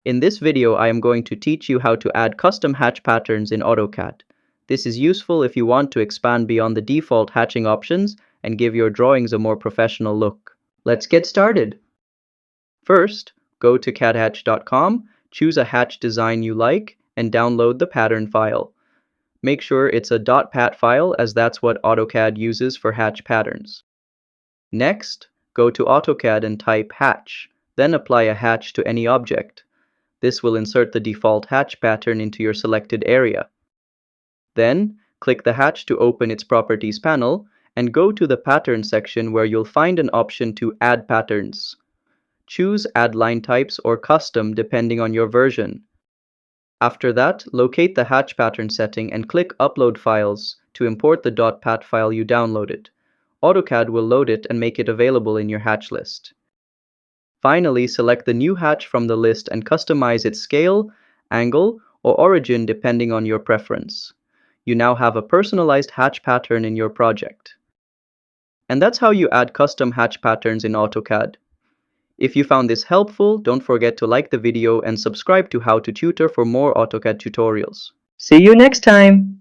In this video, I am going to teach you how to add custom hatch patterns in AutoCAD. This is useful if you want to expand beyond the default hatching options and give your drawings a more professional look. Let's get started. First, go to cadhatch.com, choose a hatch design you like, and download the pattern file. Make sure it's a .pat file, as that's what AutoCAD uses for hatch patterns. Next, go to AutoCAD and type hatch, then apply a hatch to any object. This will insert the default hatch pattern into your selected area. Then, click the hatch to open its Properties panel, and go to the Pattern section where you'll find an option to Add Patterns. Choose Add Line Types or Custom depending on your version. After that, locate the hatch pattern setting and click Upload Files to import the .pat file you downloaded. AutoCAD will load it and make it available in your hatch list. Finally, select the new hatch from the list and customize its scale, angle, or origin depending on your preference. You now have a personalized hatch pattern in your project. And that's how you add custom hatch patterns in AutoCAD. If you found this helpful, don't forget to like the video and subscribe to How to Tutor for more AutoCAD tutorials. See you next time!